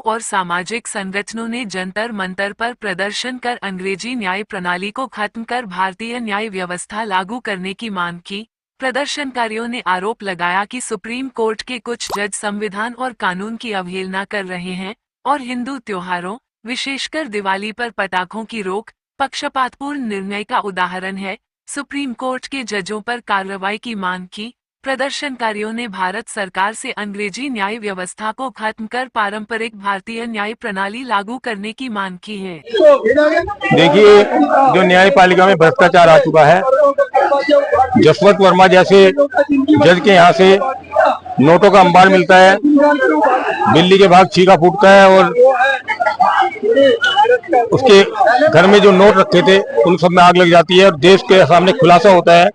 और सामाजिक संगठनों ने जंतर मंतर पर प्रदर्शन कर अंग्रेजी न्याय प्रणाली को खत्म कर भारतीय न्याय व्यवस्था लागू करने की मांग की। प्रदर्शनकारियों ने आरोप लगाया कि सुप्रीम कोर्ट के कुछ जज संविधान और कानून की अवहेलना कर रहे हैं और हिंदू त्योहारों, विशेषकर दिवाली पर पटाखों की रोक पक्षपातपूर्ण निर्णय का उदाहरण है। सुप्रीम कोर्ट के जजों पर कार्रवाई की मांग की। प्रदर्शनकारियों ने भारत सरकार से अंग्रेजी न्याय व्यवस्था को खत्म कर पारंपरिक भारतीय न्याय प्रणाली लागू करने की मांग की है। देखिए, जो न्यायपालिका में भ्रष्टाचार आ चुका है, जसवंत वर्मा जैसे जज के यहाँ से नोटों का अंबार मिलता है, बिल्ली के भाग छीका फूटता है और उसके घर में जो नोट रखे थे उन सब में आग लग जाती है और देश के सामने खुलासा होता है।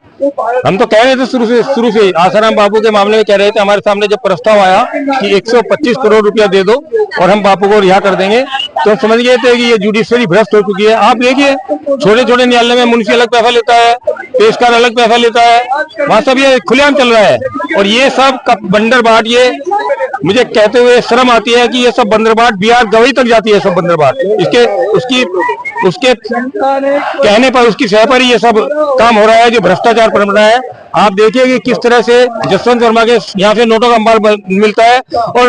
हम तो कह रहे थे शुरू से आसाराम बापू के मामले में कह रहे थे, हमारे सामने जब प्रस्ताव आया कि 125 करोड़ रुपया दे दो और हम बापू को रिहा कर देंगे, तो हम समझ गए थे कि ये जुडिशरी भ्रष्ट हो चुकी है। आप देखिए, छोटे छोटे न्यायालय में मुंशी अलग पैसा लेता है, पेशकार अलग पैसा लेता है, वहाँ सब ये खुलेआम चल रहा है। और ये सब बंदरबाट, ये मुझे कहते हुए शर्म आती है कि ये सब बंदरबाट बिहार गवई तक जाती है। सब बंदरबाट उसके कहने पर, उसकी सह पर ये सब काम हो रहा है, जो भ्रष्टाचार पनप रहा है। आप देखिए कि किस तरह से जसवंत वर्मा के यहाँ से नोटों का अंबार मिलता है और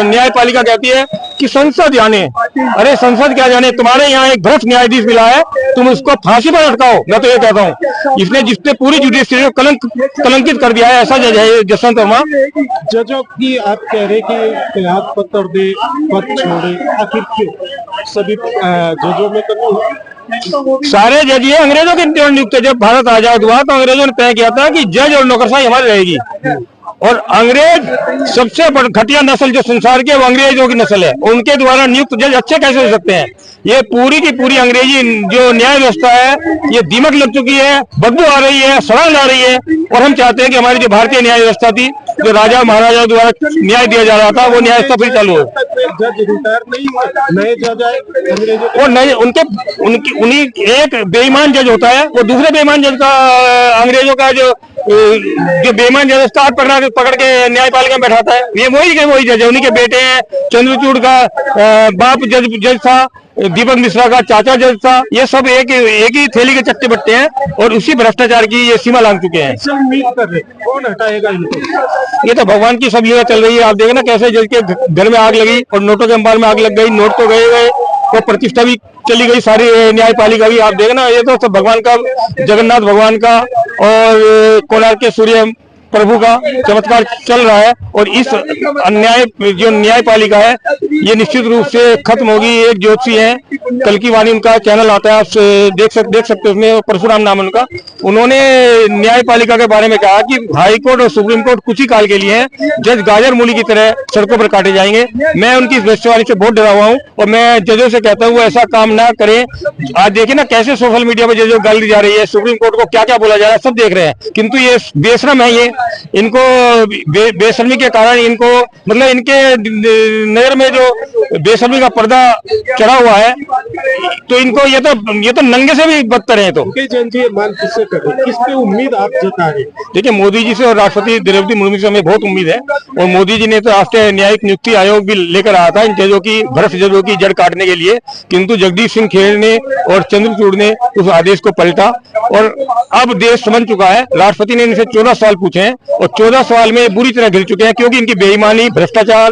न्यायपालिका कहती है कि संसद जाने। अरे संसद क्या जाने, तुम्हारे यहाँ एक भ्रष्ट न्यायाधीश मिला है, तुम उसको फांसी पर लटकाओ। मैं तो ये कहता हूँ, जिसने पूरी जुडिशरी को कलंकित कर दिया है, ऐसा जज है जसवंत वर्मा। जजों की आप कह रहे कि त्याग पत्र दे, पद छोड़े, आखिर क्यों सभी जजों में कमी? सारे जज ये अंग्रेजों के नियुक्त। जब भारत आजाद हुआ तो अंग्रेजों ने तय किया था कि जज और नौकरशाही हमारी रहेगी, और अंग्रेज सबसे घटिया नस्ल जो संसार की, वो अंग्रेजों की नस्ल है। उनके द्वारा नियुक्त जज अच्छे कैसे हो सकते हैं? ये पूरी की पूरी अंग्रेजी जो न्याय व्यवस्था है, ये दीमक लग चुकी है, बदबू आ रही है, सड़न आ रही है। और हम चाहते हैं कि हमारी जो भारतीय न्याय व्यवस्था थी, जो राजा महाराजा द्वारा न्याय दिया जा रहा था, वो न्याय व्यवस्था फिर चालू हो। जज रिटायर नहीं हुए, नए जज आए अंग्रेजों, और नए उन्हीं एक बेईमान जज होता है, वो दूसरे बेईमान जज का, अंग्रेजों का जो बेईमान जज पकड़ के न्यायपालिका में बैठाता है, ये वही जज है। उन्हीं के बेटे हैं। चंद्रचूड़ का बाप जज था, दीपक मिश्रा का चाचा जज था। ये सब एक ही थैली के चट्टे बट्टे हैं और उसी भ्रष्टाचार की ये सीमा लांघ चुके हैं। उम्मीद कर रहे कौन हटाएगा इनको? ये तो भगवान की सब लीला चल रही है। आप देखना कैसे जज के घर में आग लगी और नोटों के अंबार में आग लग गई। नोट तो गए और प्रतिष्ठा भी चली गई, सारी न्यायपालिका भी। आप देखना, ये तो सब भगवान का, जगन्नाथ भगवान का और कोणार्क के सूर्य प्रभु का चमत्कार चल रहा है। और इस अन्याय जो न्यायपालिका है, ये निश्चित रूप से खत्म होगी। एक ज्योतिषी है, कल की वाणी उनका चैनल आता है, आप देख सकते हो, उसमें परशुराम नाम उनका। उन्होंने न्यायपालिका के बारे में कहा कि हाई कोर्ट और सुप्रीम कोर्ट कुछ ही काल के लिए है, जज गाजर मूली की तरह सड़कों पर काटे जाएंगे। मैं उनकी इस भविष्यवाणी से बहुत डरा हुआ हूँ और मैं जजों से कहता हूँ वो ऐसा काम ना करें। आज देखिए ना कैसे सोशल मीडिया पर जजों गाली जा रही है, सुप्रीम कोर्ट को क्या क्या बोला जा रहा है, सब देख रहे हैं। किंतु ये बेशरम है, ये इनको बेशर्मी के कारण इनको, मतलब इनके नजर में जो बेशर्मी का पर्दा चढ़ा हुआ है, तो इनको ये तो नंगे से भी बदतर है। तो किस पे उम्मीद आप जता रहे? देखिए, मोदी जी से और राष्ट्रपति द्रौपदी मुर्मू से हमें बहुत उम्मीद है। और मोदी जी ने तो राष्ट्रीय न्यायिक नियुक्ति आयोग भी लेकर आया था इन जजों की, भ्रष्ट जजों की जड़ काटने के लिए। किंतु जगदीश सिंह खेर ने और चंद्रचूड़ ने उस आदेश को पलटा और अब देश समझ चुका है। राष्ट्रपति ने इनसे 14 सवाल पूछे हैं और 14 सवाल में बुरी तरह घिर चुके हैं, क्योंकि इनकी बेईमानी, भ्रष्टाचार,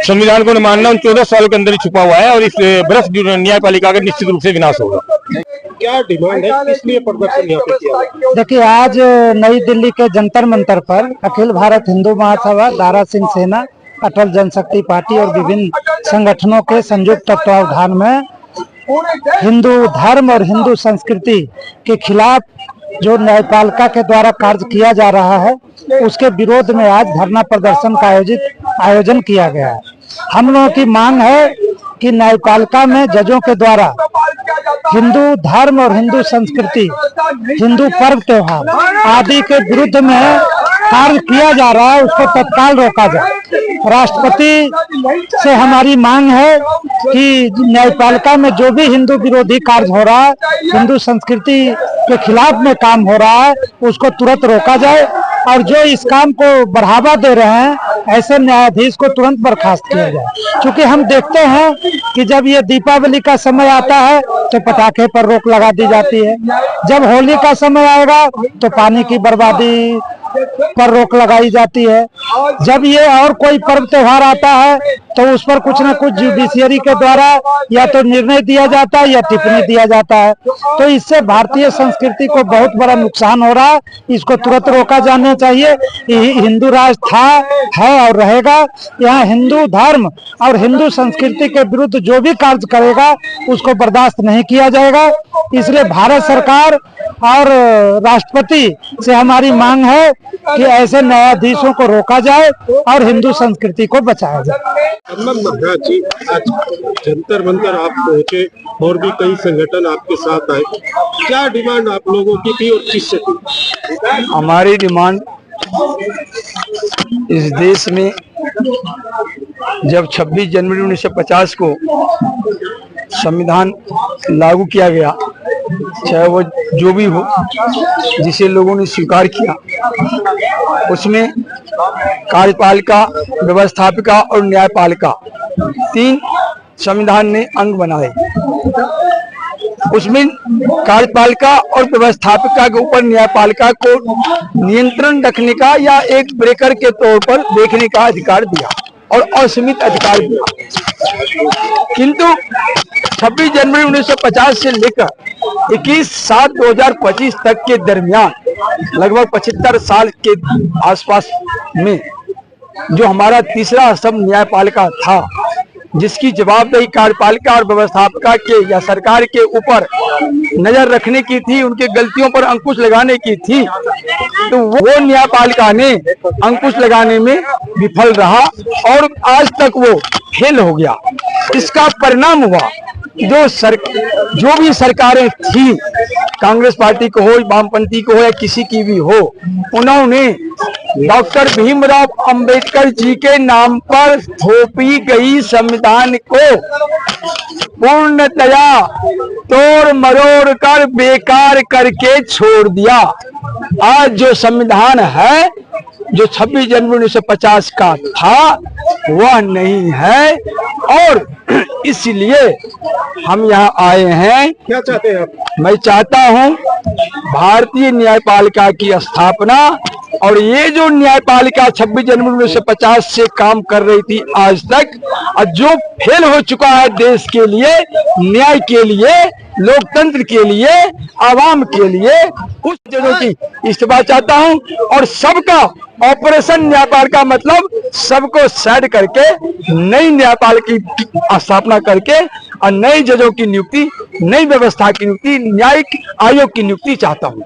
संविधान को न मानना उन 14 सालों के अंदर ही छुपा हुआ है। और इस भ्रष्ट न्यायपालिका का निश्चित रूप से विनाश होगा। क्या डिमांड है, किस लिए प्रदर्शन यहाँ पे किया? देखिए, आज नई दिल्ली के जंतर मंतर पर अखिल भारत हिंदू महासभा, दारा सिंह सेना, अटल जनशक्ति पार्टी और विभिन्न संगठनों के संयुक्त तत्वावधान में हिंदू धर्म और हिंदू संस्कृति के खिलाफ जो न्यायपालिका के द्वारा कार्य किया जा रहा है, उसके विरोध में आज धरना प्रदर्शन का आयोजन किया गया है। हम लोगों की मांग है कि न्यायपालिका में जजों के द्वारा हिंदू धर्म और हिंदू संस्कृति, हिंदू पर्व त्योहार आदि के विरुद्ध में कार्य किया जा रहा है, उसको तत्काल रोका जाए। राष्ट्रपति से हमारी मांग है कि न्यायपालिका में जो भी हिंदू विरोधी कार्य हो रहा है, हिंदू संस्कृति के खिलाफ में काम हो रहा है, उसको तुरंत रोका जाए और जो इस काम को बढ़ावा दे रहे हैं ऐसे न्यायाधीश को तुरंत बर्खास्त किया जाए। क्योंकि हम देखते हैं कि जब ये दीपावली का समय आता है तो पटाखे पर रोक लगा दी जाती है, जब होली का समय आएगा तो पानी की बर्बादी पर रोक लगाई जाती है, जब ये और कोई पर्व त्योहार आता है तो उस पर कुछ न कुछ जुडिशियरी के द्वारा या तो निर्णय दिया जाता है या टिप्पणी दिया जाता है। तो इससे भारतीय संस्कृति को बहुत बड़ा नुकसान हो रहा है, इसको तुरंत रोका जाना चाहिए। हिंदू राष्ट्र था, है और रहेगा। यहाँ हिंदू धर्म और हिंदू संस्कृति के विरुद्ध जो भी कार्य करेगा उसको बर्दाश्त नहीं किया जाएगा। इसलिए भारत सरकार और राष्ट्रपति से हमारी मांग है कि ऐसे न्यायाधीशों को रोका जाए और हिंदू संस्कृति को बचाया जाए। अम्मम महाराज जी, आज जंतर मंतर आप पहुंचे और भी कई संगठन आपके साथ आए, क्या डिमांड आप लोगों की थी और किससे थी? हमारी डिमांड इस देश में जब 26 जनवरी 1950 को संविधान लागू किया गया, चाहे वो जो भी हो जिसे लोगों ने स्वीकार किया, उसमें कार्यपालिका, व्यवस्थापिका और न्यायपालिका 3 संविधान ने अंग बनाए। उसमें कार्यपालिका और व्यवस्थापिका के ऊपर न्यायपालिका को नियंत्रण रखने का या एक ब्रेकर के तौर पर देखने का अधिकार दिया और असीमित अधिकार दिया। किंतु 26 जनवरी 1950 से लेकर 21/7/2025 तक के दरमियान लगभग 75 साल के आसपास में जो हमारा तीसरा स्तंभ न्यायपालिका था, जिसकी जवाबदेही कार्यपालिका और व्यवस्थापिका के या सरकार के ऊपर नजर रखने की थी, उनके गलतियों पर अंकुश लगाने की थी, तो वो न्यायपालिका ने अंकुश लगाने में विफल रहा और आज तक वो फेल हो गया। इसका परिणाम हुआ जो भी सरकारें थी, कांग्रेस पार्टी को हो, वामपंथी को हो या किसी की भी हो, उन्होंने डॉक्टर भीमराव अंबेडकर जी के नाम पर थोपी गई संविधान को पूर्णतया तोड़ मरोड़ कर बेकार करके छोड़ दिया। आज जो संविधान है, जो 26 जनवरी 1950 का था, वह नहीं है और इसलिए हम यहाँ आए हैं। क्या चाहते हैं आप? मैं चाहता हूँ भारतीय न्यायपालिका की स्थापना, और ये जो न्यायपालिका 26 जनवरी 1950 से काम कर रही थी आज तक, और जो फेल हो चुका है देश के लिए, न्याय के लिए, लोकतंत्र के लिए, आवाम के लिए, उस जगह की इस्तीफा चाहता हूं और सबका ऑपरेशन न्यायपालिका मतलब सबको साइड करके नई न्यायपालिका की स्थापना करके और नई जजों की नियुक्ति, नई व्यवस्था की नियुक्ति, न्यायिक आयोग की नियुक्ति चाहता हूं।